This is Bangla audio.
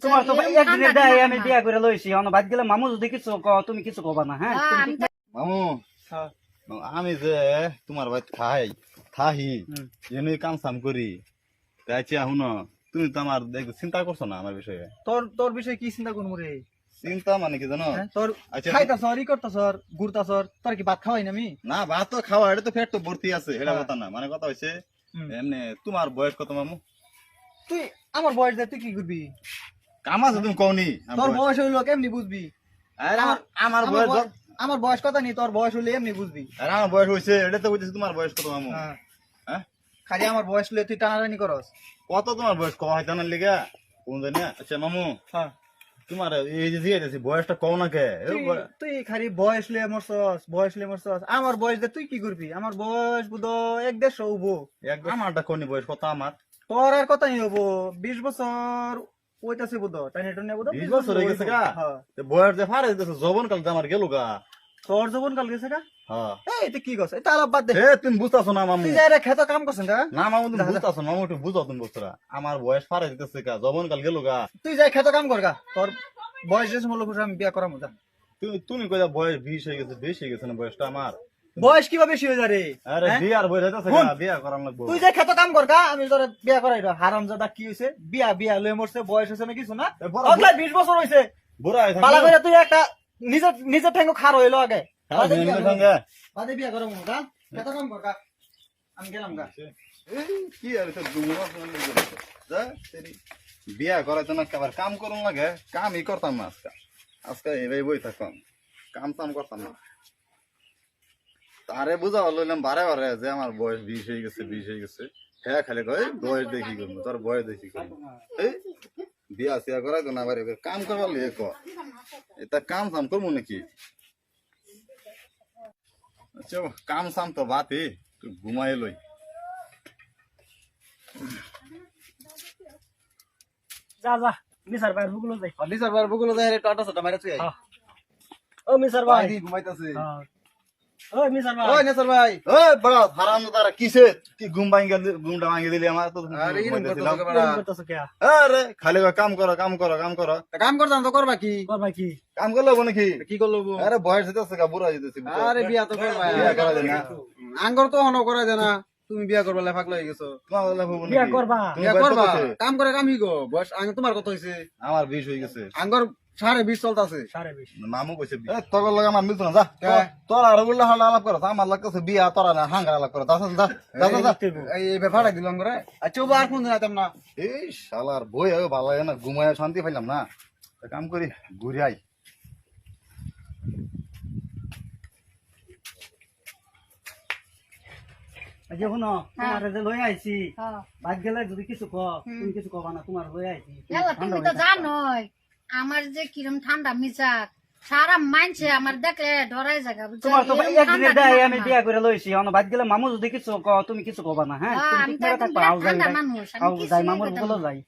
তোমার তো একদিনের দেয় আমি বিয়া করে লইছি অন বাদ গেলে মামু যদি কিছু তুমি কিছু কবা না হ্যাঁ মামু আমি যে তোমার বাড়ি থাহি এনে কাম সাম করি তাইছি আহুন তুমি তো আমার চিন্তা করছো না আমার বিষয়ে তোর বিষয়ে কি চিন্তা করবো রে? চিন্তা মানে কি জানো তোর আচ্ছা খাইতাছ ই করতাছ ঘুরতাছ তোর কি ভাত খাওয়াই না আমি? না ভাত তো খাওয়া এটা তো পেট তো ভর্তি আছে এটা কথা না মানে কথা হইছে এমনি তোমার বয়স কত মামু? তুই আমার বয়স দেখ তুই কি করবি? কাম আছে তুমি কওনি তোর বয়স হইলো কেমনি বুঝবি? আমার বয়স আমার বয়স কথা নেই, তোর বয়স হইলে এমনি বুঝবি। আরে আমার বয়স হইছে এটা তো বুঝছিস তোমার বয়স কত মামু? হ্যাঁ খালি আমার বয়স হইলে তুই টানাটানি করস। কত তোমার বয়স কওয়া হয় জানার লিগা কোন জানি আচ্ছা মামু হ্যাঁ তোমার এই যে দিয়েছি বয়সটা কও না কে তুই খালি বয়স লিয়ে মরছস আমার বয়স দে তুই কি করবি? আমার বয়স বুধ 1-1.5 হবো। আমারটা কোনি বয়স কত আমার? তোর আর কত হবো 20 বছর ওইটাছে বুধ টাইনে টাইনে বুধ 20 বছর হয়ে গেছে গা বয়স যে ফারে দিতেছে যৌবন কাল আমার গেল গা তোর জীবন কাল গেছে গা হ্যাঁ এই তুই কি করছ? এটা আলাপ বাদ দে। এ তুমি বুঝতাছো না মামু তুই যাই রে খেত কাম করছ না? না মামু তুমি বুঝতাছো মামু একটু বুঝো তুমি বুঝতরা আমার বয়স ফারে দিতেছে গা যৌবন কাল গেল গা তুই যাই খেত কাম কর গা তোর বয়স যে মূল্য আমি বিয়া করামু যা। তুমি কইলা বয়স 20 হয়ে গেছে 20 হয়ে গেছে না বয়সটা আমার বয়স কিভাবে বেশি হয়ে যায় রে? আরে বিয়ার বয়স হইতাছে গা বিয়া করান লাগবো তুই যাই খেত কাম কর গা আমি তোর বিয়া করাই রে। হারামজাদা কি হইছে? বিয়া লয়ে মরছে বয়স হইছে না কিছু না? ওগলা 20 বছর হইছে বুড়া হয়ে পালা থাকে করে তুই একটা নিজে ঠ্যাঙ্গ খার হইলো আগে সঙ্গে বাদে বিয়া করামু গা খেত কাম কর গা আমি গেলাম গা। কি আর এটা দুমুনা যা তেরি বিয়া করাইতো না আবার কাম করুন লাগে কামই করতাম না আজকে এই বই থাকতাম কাম টাম করতাম না তারে বুঝা লইলাম বারে বারে যে আমার বয়স 20 হয়ে গেছে 20 হয়ে গেছে হ্যাঁ খালি কই বয়স দেখি করবো তোর বয়স দেখি করবো এই বিয়া সিয়া করাইতো না বারে কাম করবার লিয়ে ক এটা কাম সাম করবো নাকি আচ্ছা কাম সাম তো বাতি তুই ঘুমাই লই যা যা মিসার ভাই বুগুলো যাই লিসার বার বগুলো যাই রে টাটা সটা মাইরা তুই আই ও মিসার ভাই দি ঘুমাইতাছে। ওই মিসার ভাই ওই নেসার ভাই ওই বড় হারাম তারা কিসে কি ঘুমটা ভাঙি দিলি আমার তো আরে ইন ঘুমাইতেছিলাম। করতেছ কেডা? করতেছ কে আরে খালি কয় কাম করো কাম করো কাম করো কাম করতাম তো করবা কি? করবা কি কাম করলে হবো নাকি কি করলো বউ? আরে বয়স হইতেছে গা বুড়া হইতেছে আরে বিয়া তো করবা বিয়া করা যায় না আঙ্গর তো হনো করা যায় না। তুমি বিয়া করবা লেফাক লই গেছো। তোমার বলে হবো নাকি? বিয়া করবা তুমি বিয়া বয়স করবা কত হইছে? কাম করে কামই গো বয়স আঙ্গ তোমার কত হইছে? আমার 20 হয়ে গেছে আঙ্গর 20.5 চলতাছে। 20.5 মামু কইছে তোর লগে আমার মিলতো না যা কে? তোর আর ওগুলা হালা আলাপ করো আমার লাগতেছে বিয়া তোরা না হাঙ্গা আলাপ করো যা যা যা যা, যা এই ব্যাপারটা দিলাম করে আচ্ছা ও আর কোন দিন আইতাম না। এই শালার বই ভালো লাগে না ঘুমায় শান্তি পাইলাম না একটা কাম করি ঘুরে আই আচ্ছা শুনো তোমার যে লই আইছি বাদ গেলে যদি কিছু তুমি কিছু কবা না তোমার লই আইছি তুমি তো জানোই আমার যে কিরম ঠান্ডা মিজাজ সারা মানছে আমার দেখলে ডরাই জায়গা তোমার তো একদিনের দেয় আমি বিয়া করে লইছি অন বাদ গেলে মামু যদি কিছু তুমি কিছু কবা না হ্যাঁ তুমি ঠিক করে থাকবা আও যাই মামুর বলে যাই